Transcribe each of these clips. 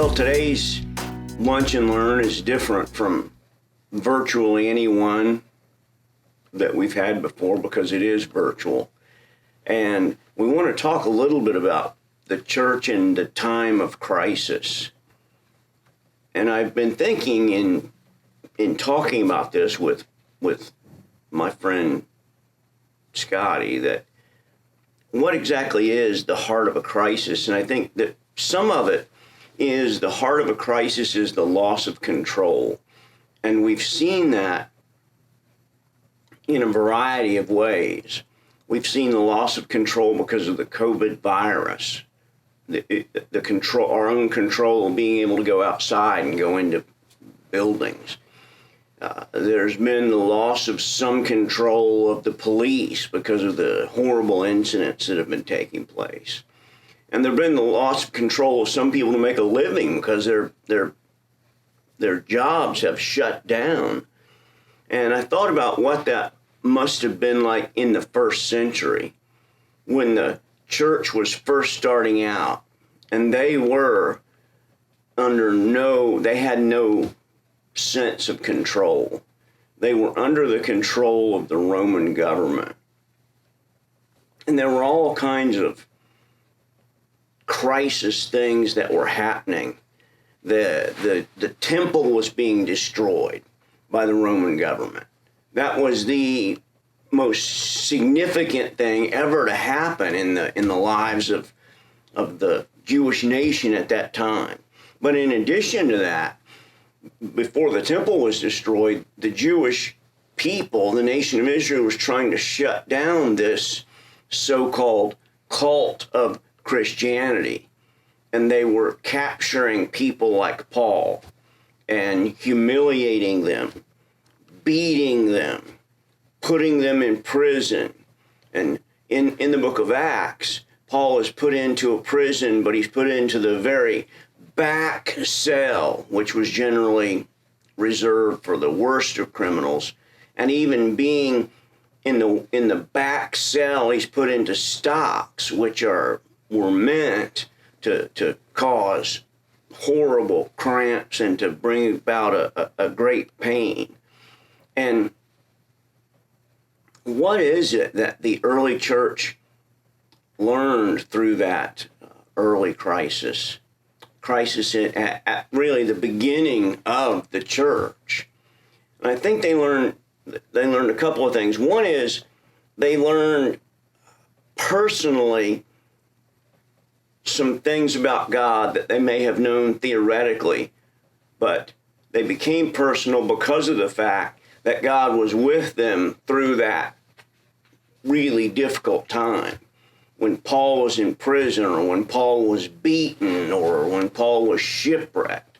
Well, today's Lunch and Learn is different from virtually any one that we've had before because it is virtual. And we want to talk a little bit about the church in the time of crisis. And I've been thinking in talking about this with my friend Scotty, that what exactly is the heart of a crisis? And I think that some of it is the heart of a crisis is the loss of control. And we've seen that in a variety of ways. We've seen the loss of control because of the COVID virus, the control, our own control of being able to go outside and go into buildings. There's been the loss of some control of the police because of the horrible incidents that have been taking place. And there's been the loss of control of some people to make a living because their jobs have shut down. And I thought about what that must have been like in the first century when the church was first starting out, and they had no sense of control. They were under the control of the Roman government. And there were all kinds of crisis things that were happening. The temple was being destroyed by the Roman government. That was the most significant thing ever to happen in the lives of the Jewish nation at that time. But in addition to that, before the temple was destroyed, the Jewish people, the nation of Israel, was trying to shut down this so-called cult of Christianity. And they were capturing people like Paul and humiliating them, beating them, putting them in prison. And in the book of Acts, Paul is put into a prison, but he's put into the very back cell, which was generally reserved for the worst of criminals. And even being in the back cell, he's put into stocks, which were meant to cause horrible cramps and to bring about a great pain. And what is it that the early church learned through that early crisis at really the beginning of the church? And I think they learned a couple of things. One is they learned personally some things about God that they may have known theoretically, but they became personal because of the fact that God was with them through that really difficult time. When Paul was in prison, or when Paul was beaten, or when Paul was shipwrecked,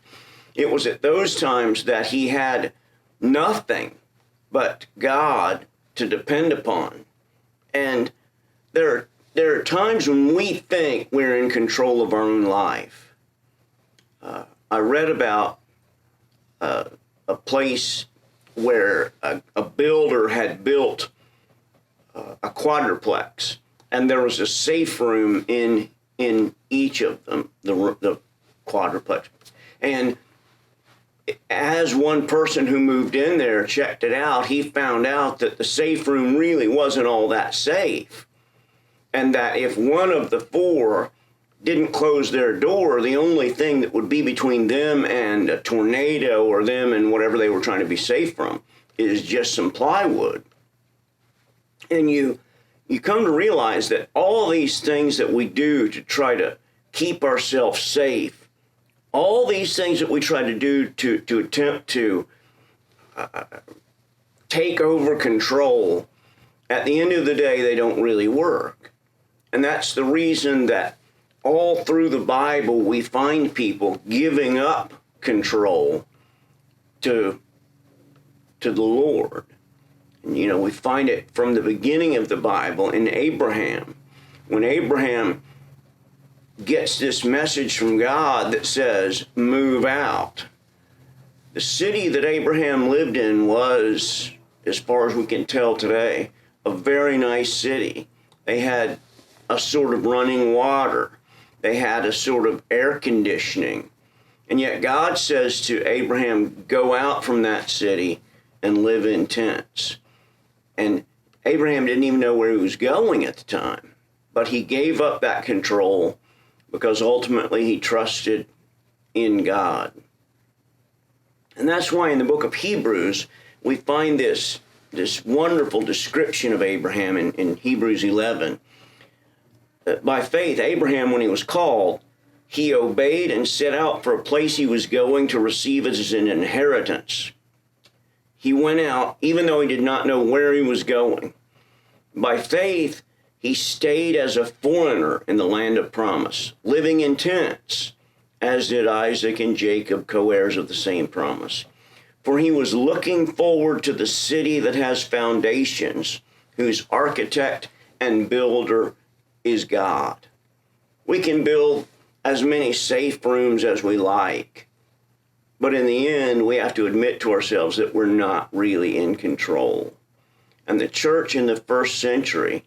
it was at those times that he had nothing but God to depend upon. And there are times when we think we're in control of our own life. I read about a place where a builder had built a quadruplex, and there was a safe room in each of them, the quadruplex. And as one person who moved in there checked it out, he found out that the safe room really wasn't all that safe. And that if one of the four didn't close their door, the only thing that would be between them and a tornado or them and whatever they were trying to be safe from is just some plywood. And you come to realize that all these things that we do to try to keep ourselves safe, all these things that we try to do to attempt to take over control, at the end of the day, they don't really work. And that's the reason that all through the Bible, we find people giving up control to the Lord. And, we find it from the beginning of the Bible in Abraham. When Abraham gets this message from God that says, move out. The city that Abraham lived in was, as far as we can tell today, a very nice city. They had a sort of running water. They had a sort of air conditioning. And yet God says to Abraham, go out from that city and live in tents. And Abraham didn't even know where he was going at the time, but he gave up that control because ultimately he trusted in God. And that's why in the book of Hebrews, we find this wonderful description of Abraham in Hebrews 11. By faith, Abraham, when he was called, he obeyed and set out for a place he was going to receive as an inheritance. He went out even though he did not know where he was going. By faith, he stayed as a foreigner in the land of promise, living in tents, as did Isaac and Jacob, co-heirs of the same promise. For he was looking forward to the city that has foundations, whose architect and builder is God. We can build as many safe rooms as we like, but in the end, we have to admit to ourselves that we're not really in control. And the church in the first century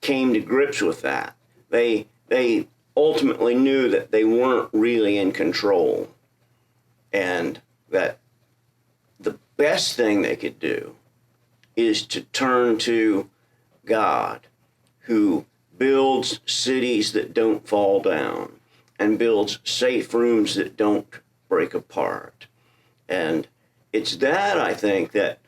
came to grips with that. They ultimately knew that they weren't really in control, and that the best thing they could do is to turn to God, who builds cities that don't fall down and builds safe rooms that don't break apart. And it's that, I think, that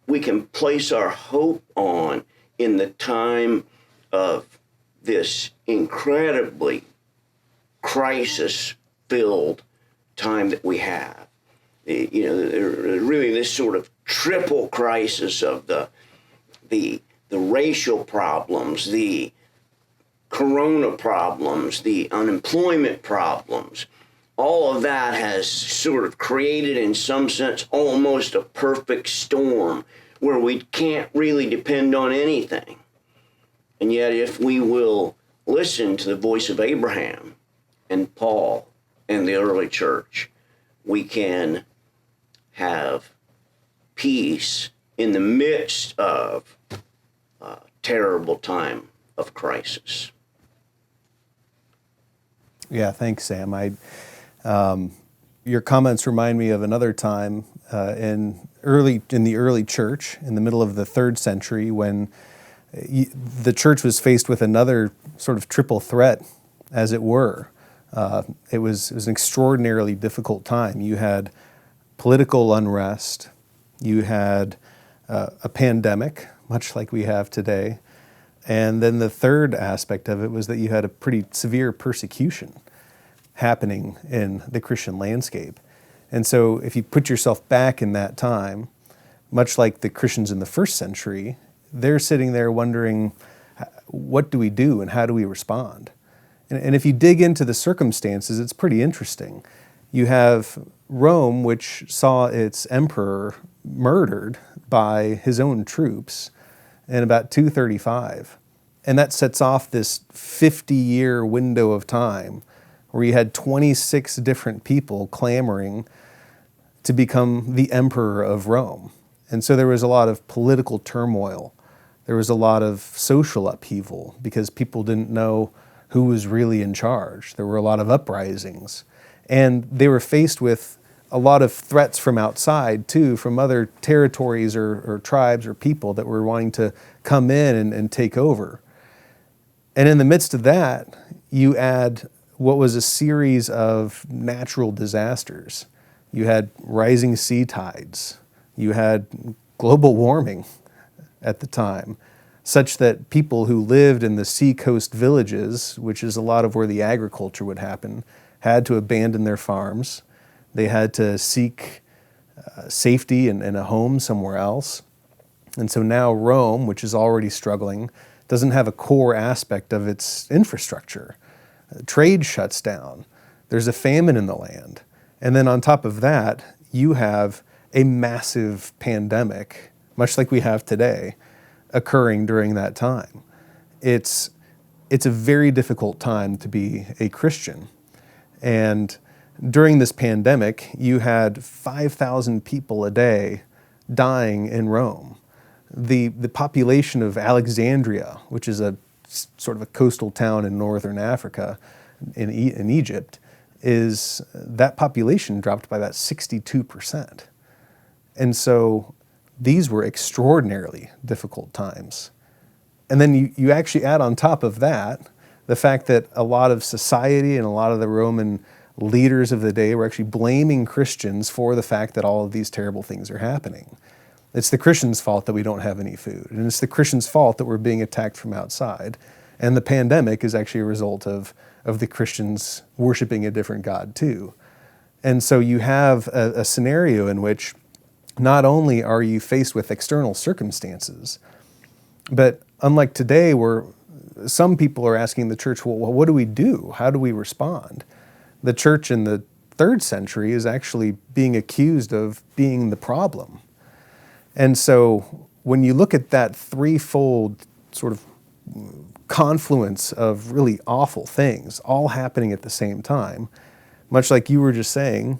we can place our hope on in the time of this incredibly crisis-filled time that we have. Really this sort of triple crisis of the racial problems, the corona problems, the unemployment problems. All of that has sort of created, in some sense, almost a perfect storm where we can't really depend on anything. And yet, if we will listen to the voice of Abraham and Paul and the early church, we can have peace in the midst of a terrible time of crisis. Yeah, thanks, Sam. Your comments remind me of another time in the early church, in the middle of the 3rd century, when the church was faced with another sort of triple threat, as it were. It was an extraordinarily difficult time. You had political unrest, you had a pandemic, much like we have today, and then the third aspect of it was that you had a pretty severe persecution happening in the Christian landscape. And so if you put yourself back in that time, much like the Christians in the 1st century, they're sitting there wondering, what do we do and how do we respond? And if you dig into the circumstances, it's pretty interesting. You have Rome, which saw its emperor murdered by his own troops in about 235. And that sets off this 50-year window of time where you had 26 different people clamoring to become the emperor of Rome. And so there was a lot of political turmoil. There was a lot of social upheaval because people didn't know who was really in charge. There were a lot of uprisings. And they were faced with a lot of threats from outside, too, from other territories or tribes or people that were wanting to come in and take over. And in the midst of that, you add what was a series of natural disasters. You had rising sea tides. You had global warming at the time, such that people who lived in the seacoast villages, which is a lot of where the agriculture would happen, had to abandon their farms. They had to seek safety in a home somewhere else. And so now Rome, which is already struggling, doesn't have a core aspect of its infrastructure. Trade shuts down. There's a famine in the land. And then on top of that, you have a massive pandemic, much like we have today, occurring during that time. It's a very difficult time to be a Christian. And during this pandemic, you had 5,000 people a day dying in Rome. The population of Alexandria, which is a sort of a coastal town in northern Africa, in Egypt, is that population dropped by about 62%. And so these were extraordinarily difficult times. And then you actually add on top of that the fact that a lot of society and a lot of the Roman leaders of the day were actually blaming Christians for the fact that all of these terrible things are happening. It's the Christians' fault that we don't have any food, and it's the Christians' fault that we're being attacked from outside. And the pandemic is actually a result of the Christians worshiping a different God too. And so you have a scenario in which not only are you faced with external circumstances, but unlike today where some people are asking the church, well, what do we do? How do we respond? The church in the 3rd century is actually being accused of being the problem. And so when you look at that threefold sort of confluence of really awful things all happening at the same time, much like you were just saying,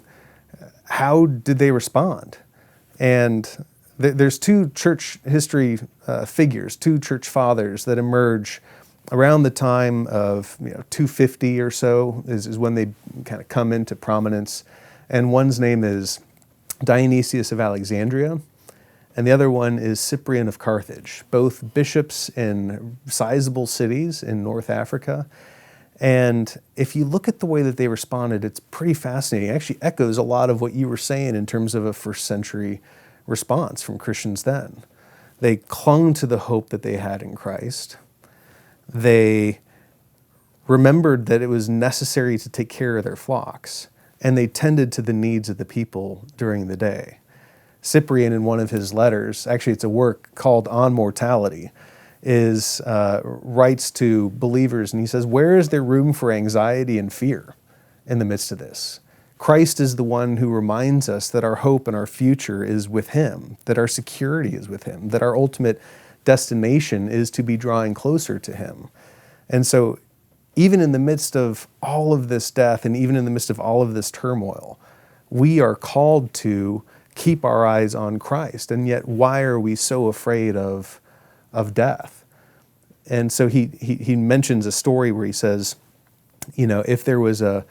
how did they respond? And there's two church history figures, two church fathers that emerge around the time of 250 or so is when they kind of come into prominence. And one's name is Dionysius of Alexandria, and the other one is Cyprian of Carthage, both bishops in sizable cities in North Africa. And if you look at the way that they responded, it's pretty fascinating. It actually echoes a lot of what you were saying in terms of a 1st century response from Christians then. They clung to the hope that they had in Christ. They remembered that it was necessary to take care of their flocks, and they tended to the needs of the people during the day. Cyprian, in one of his letters, actually it's a work called On Mortality, writes to believers, and he says, where is there room for anxiety and fear in the midst of this? Christ is the one who reminds us that our hope and our future is with him, that our security is with him, that our ultimate destination is to be drawing closer to him. And so even in the midst of all of this death and even in the midst of all of this turmoil, we are called to keep our eyes on Christ. And yet, why are we so afraid of death? And so he mentions a story where he says, if there was a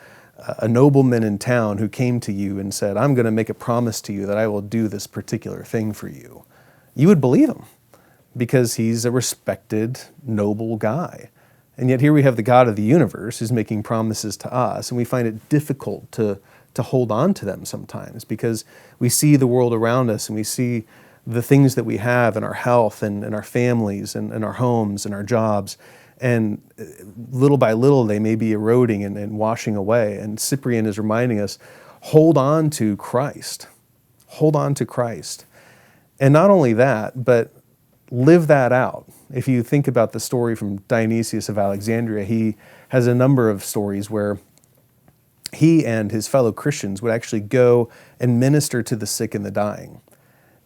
nobleman in town who came to you and said, I'm going to make a promise to you that I will do this particular thing for you, you would believe him because he's a respected, noble guy. And yet here we have the God of the universe who's making promises to us, and we find it difficult to hold on to them sometimes because we see the world around us and we see the things that we have in our health and our families and our homes and our jobs. And little by little, they may be eroding and washing away. And Cyprian is reminding us, hold on to Christ. Hold on to Christ. And not only that, but live that out. If you think about the story from Dionysius of Alexandria, he has a number of stories where he and his fellow Christians would actually go and minister to the sick and the dying.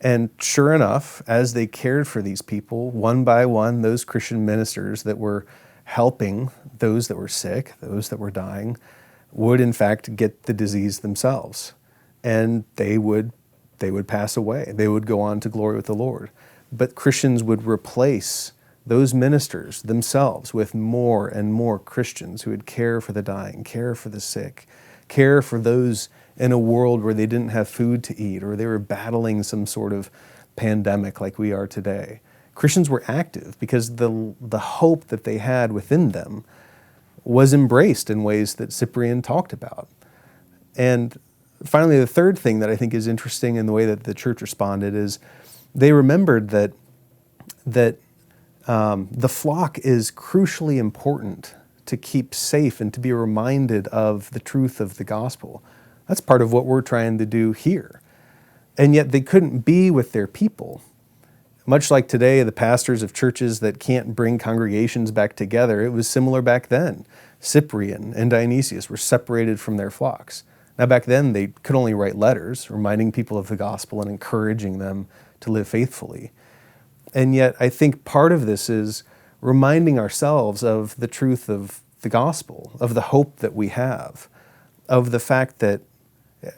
And sure enough, as they cared for these people, one by one, those Christian ministers that were helping those that were sick, those that were dying, would in fact get the disease themselves. And they would pass away. They would go on to glory with the Lord. But Christians would replace those ministers themselves with more and more Christians who would care for the dying, care for the sick, care for those in a world where they didn't have food to eat or they were battling some sort of pandemic like we are today. Christians were active because the hope that they had within them was embraced in ways that Cyprian talked about. And finally, the third thing that I think is interesting in the way that the church responded is they remembered that the flock is crucially important to keep safe and to be reminded of the truth of the gospel. That's part of what we're trying to do here. And yet they couldn't be with their people. Much like today, the pastors of churches that can't bring congregations back together, it was similar back then. Cyprian and Dionysius were separated from their flocks. Now back then, they could only write letters reminding people of the gospel and encouraging them to live faithfully. And yet I think part of this is reminding ourselves of the truth of the gospel, of the hope that we have, of the fact that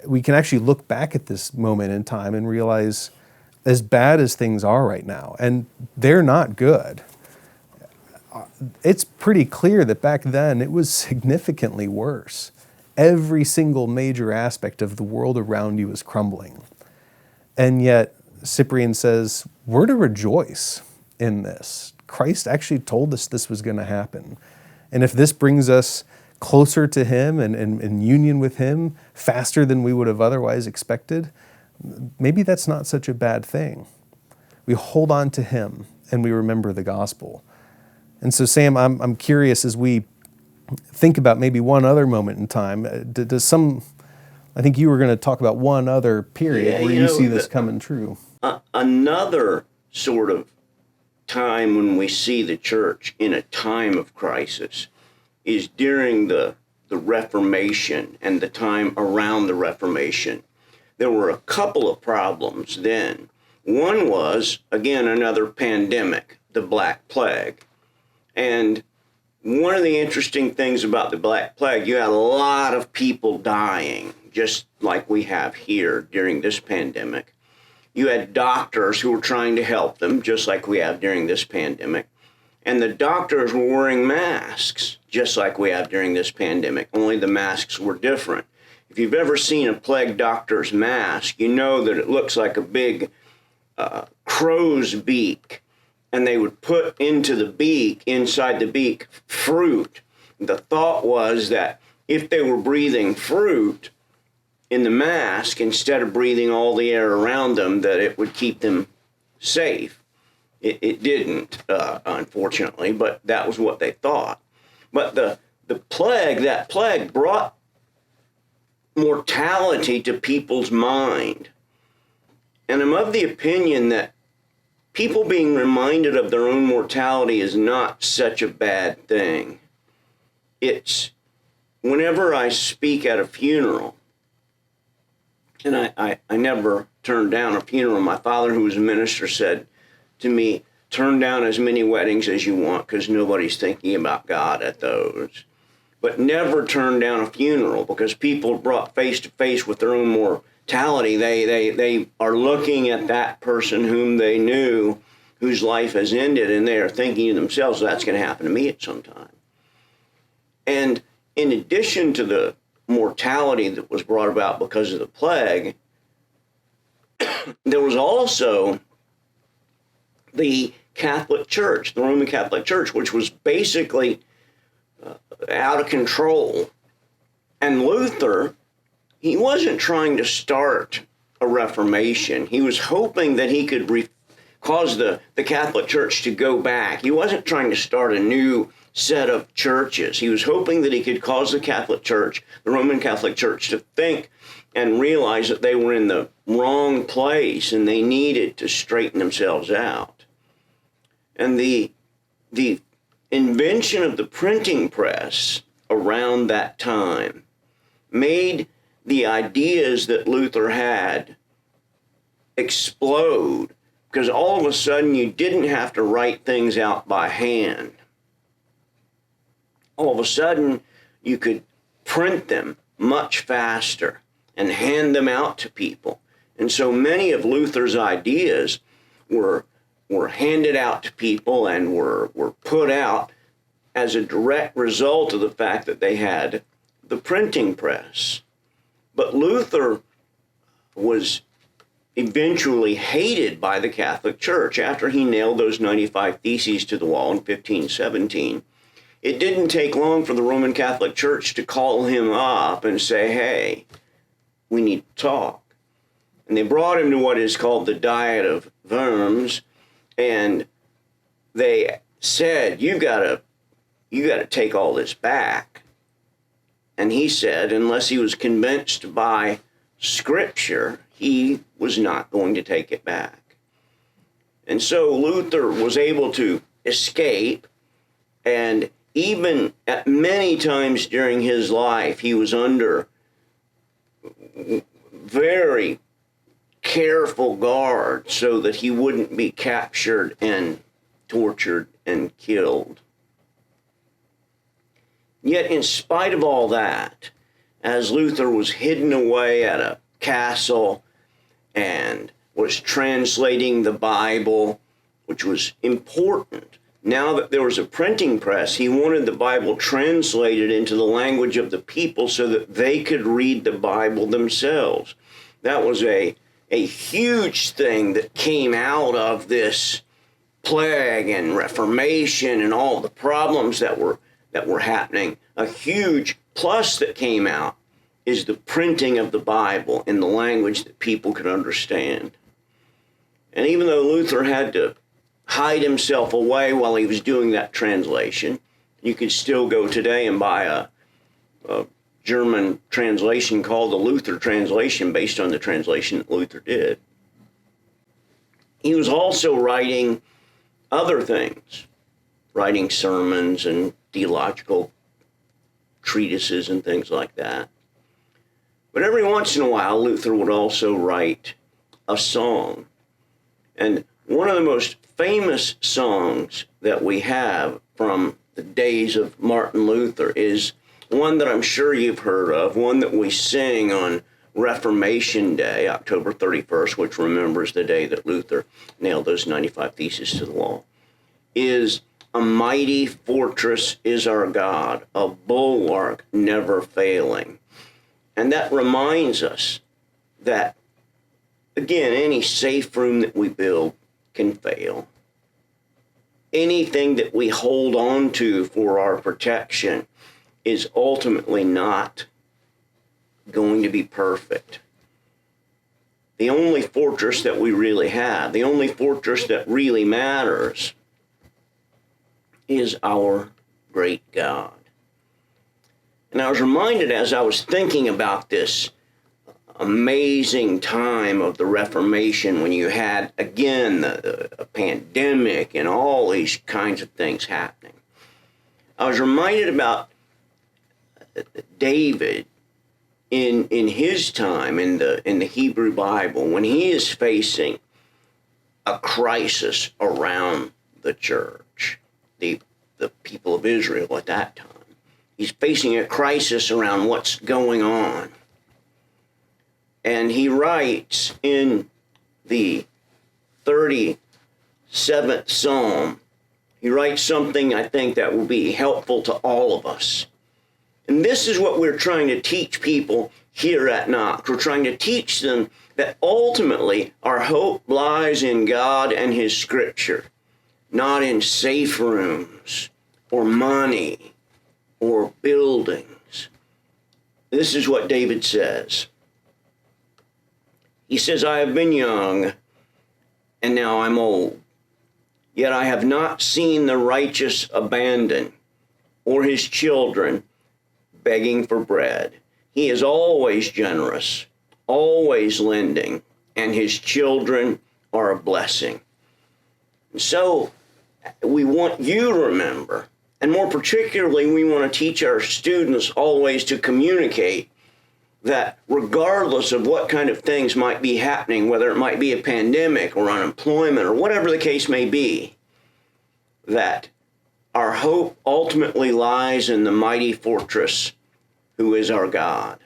we can actually look back at this moment in time and realize, as bad as things are right now, and they're not good, it's pretty clear that back then it was significantly worse. Every single major aspect of the world around you is crumbling. And yet, Cyprian says, we're to rejoice in this. Christ actually told us this was going to happen. And if this brings us closer to him and in union with him faster than we would have otherwise expected, maybe that's not such a bad thing. We hold on to him and we remember the gospel. And so, Sam, I'm curious, as we think about maybe one other moment in time, I think you were going to talk about one other period where you see this coming true. Another sort of time when we see the church in a time of crisis is during the Reformation and the time around the Reformation. There were a couple of problems then. One was, again, another pandemic, the Black Plague. And one of the interesting things about the Black Plague, you had a lot of people dying, just like we have here during this pandemic. You had doctors who were trying to help them, just like we have during this pandemic. And the doctors were wearing masks, just like we have during this pandemic, only the masks were different. If you've ever seen a plague doctor's mask, you know that it looks like a big crow's beak. And they would put into the beak, inside the beak, fruit. The thought was that if they were breathing fruit in the mask, instead of breathing all the air around them, that it would keep them safe. It didn't, unfortunately, but that was what they thought. But that plague brought mortality to people's mind. And I'm of the opinion that people being reminded of their own mortality is not such a bad thing. It's whenever I speak at a funeral, and I never turned down a funeral. My father, who was a minister, said to me, turn down as many weddings as you want because nobody's thinking about God at those. But never turn down a funeral, because people brought face to face with their own mortality. They are looking at that person whom they knew, whose life has ended, and they are thinking to themselves, that's going to happen to me at some time. And in addition to the mortality that was brought about because of the plague, there was also the Catholic Church, the Roman Catholic Church, which was basically out of control. And Luther, he wasn't trying to start a Reformation. He was hoping that he could cause the Catholic Church to go back. He wasn't trying to start a new set of churches. He was hoping that he could cause the Catholic Church, the Roman Catholic Church, to think and realize that they were in the wrong place and they needed to straighten themselves out. And the invention of the printing press around that time made the ideas that Luther had explode, because all of a sudden you didn't have to write things out by hand. All of a sudden you could print them much faster and hand them out to people. And so many of Luther's ideas were handed out to people and were put out as a direct result of the fact that they had the printing press. But Luther was eventually hated by the Catholic Church after he nailed those 95 Theses to the wall in 1517. It didn't take long for the Roman Catholic Church to call him up and say, hey, we need to talk. And they brought him to what is called the Diet of Worms, and they said, you got to take all this back. And he said, unless he was convinced by Scripture, he was not going to take it back. And so Luther was able to escape, and even at many times during his life, he was under very careful guard so that he wouldn't be captured and tortured and killed. Yet in spite of all that, as Luther was hidden away at a castle and was translating the Bible, which was important Now that there was a printing press, he wanted the Bible translated into the language of the people so that they could read the Bible themselves. That was a huge thing that came out of this plague and Reformation and all the problems that were happening. A huge plus that came out is the printing of the Bible in the language that people could understand. And even though Luther had to hide himself away while he was doing that translation, you could still go today and buy a German translation called the Luther translation based on the translation that Luther did. He was also writing other things, writing sermons and theological treatises and things like that. But every once in a while, Luther would also write a song. And one of the most famous songs that we have from the days of Martin Luther is one that I'm sure you've heard of, one that we sing on Reformation Day, October 31st, which remembers the day that Luther nailed those 95 Theses to the wall, is "A mighty fortress is our God, a bulwark never failing." And that reminds us that, again, any safe room that we build can fail. Anything that we hold on to for our protection is ultimately not going to be perfect. The only fortress that we really have, the only fortress that really matters, is our great God. And I was reminded as I was thinking about this amazing time of the Reformation, when you had, again, a pandemic and all these kinds of things happening. I was reminded about David in his time in the Hebrew Bible, when he is facing a crisis around the church, the people of Israel at that time. He's facing a crisis around what's going on. And he writes in the 37th Psalm, he writes something I think that will be helpful to all of us. And this is what we're trying to teach people here at Knox. We're trying to teach them that ultimately our hope lies in God and His Scripture, not in safe rooms or money or buildings. This is what David says. He says, "I have been young, and now I'm old. Yet I have not seen the righteous abandoned, or his children begging for bread. He is always generous, always lending, and his children are a blessing." And so we want you to remember, and more particularly, we want to teach our students always to communicate that regardless of what kind of things might be happening, whether it might be a pandemic or unemployment or whatever the case may be, that our hope ultimately lies in the mighty fortress who is our God,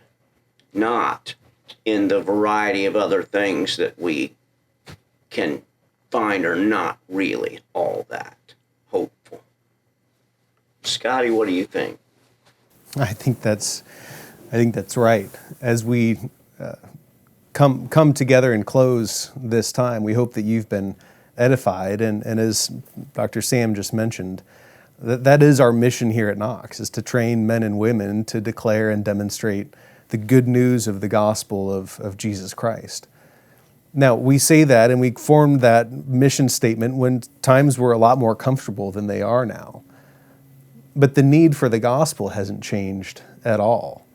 not in the variety of other things that we can find are not really all that hopeful. Scotty, what do you think? I think that's right. As we come together and close this time, we hope that you've been edified. And as Dr. Sam just mentioned, that is our mission here at Knox, is to train men and women to declare and demonstrate the good news of the gospel of Jesus Christ. Now, we say that and we formed that mission statement when times were a lot more comfortable than they are now. But the need for the gospel hasn't changed at all.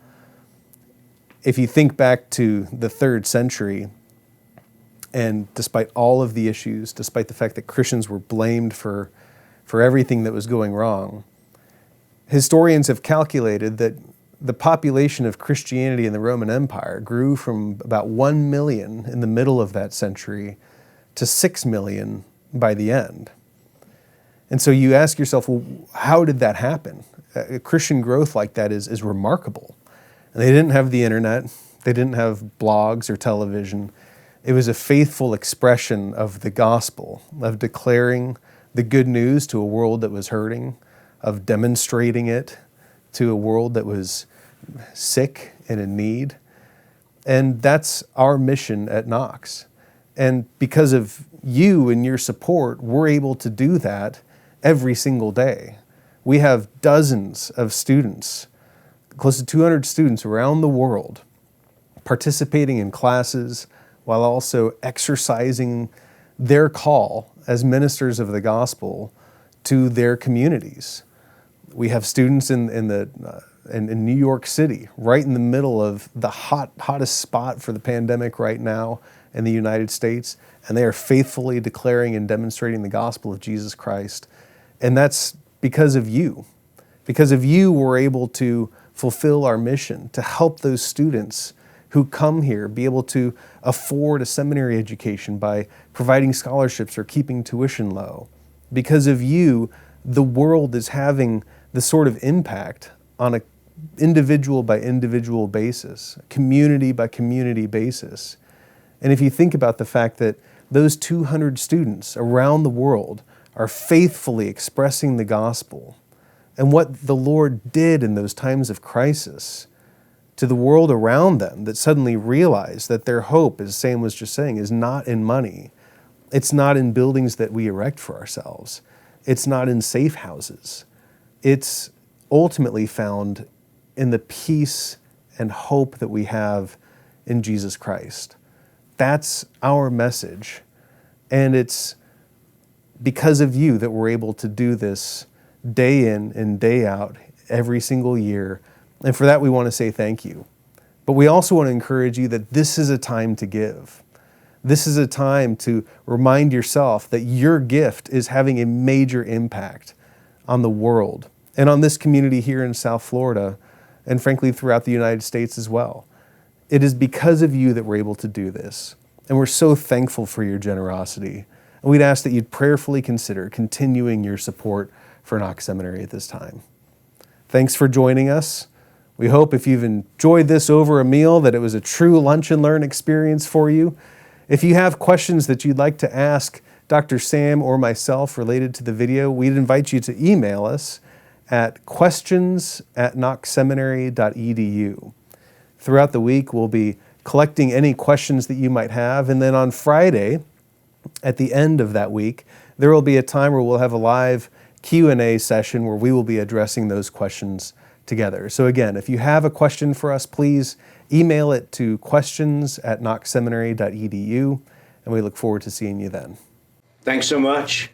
If you think back to the 3rd century, and despite all of the issues, despite the fact that Christians were blamed for everything that was going wrong, historians have calculated that the population of Christianity in the Roman Empire grew from about 1 million in the middle of that century to 6 million by the end. And so you ask yourself, well, how did that happen? Christian growth like that is remarkable. And they didn't have the internet. They didn't have blogs or television. It was a faithful expression of the gospel, of declaring the good news to a world that was hurting, of demonstrating it to a world that was sick and in need. And that's our mission at Knox. And because of you and your support, we're able to do that every single day. We have dozens of students, close to 200 students around the world, participating in classes while also exercising their call as ministers of the gospel to their communities. We have students in New York City, right in the middle of the hottest spot for the pandemic right now in the United States, and they are faithfully declaring and demonstrating the gospel of Jesus Christ. And that's because of you. Because of you, we're able to fulfill our mission to help those students who come here be able to afford a seminary education by providing scholarships or keeping tuition low. Because of you, the world is having the sort of impact on a individual by individual basis, community by community basis. And if you think about the fact that those 200 students around the world are faithfully expressing the gospel and what the Lord did in those times of crisis to the world around them that suddenly realized that their hope, as Sam was just saying, is not in money. It's not in buildings that we erect for ourselves. It's not in safe houses. It's ultimately found in the peace and hope that we have in Jesus Christ. That's our message. And it's because of you that we're able to do this day in and day out every single year. And for that, we want to say thank you. But we also want to encourage you that this is a time to give. This is a time to remind yourself that your gift is having a major impact on the world and on this community here in South Florida, and frankly, throughout the United States as well. It is because of you that we're able to do this. And we're so thankful for your generosity. And we'd ask that you'd prayerfully consider continuing your support for Knox Seminary at this time. Thanks for joining us. We hope if you've enjoyed this over a meal that it was a true lunch and learn experience for you. If you have questions that you'd like to ask Dr. Sam or myself related to the video, we'd invite you to email us at questions@knoxseminary.edu. Throughout the week, we'll be collecting any questions that you might have, and then on Friday, at the end of that week, there will be a time where we'll have a live Q&A session where we will be addressing those questions together. So again, if you have a question for us, please email it to questions@knoxseminary.edu, and we look forward to seeing you then. Thanks so much.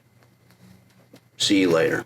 See you later.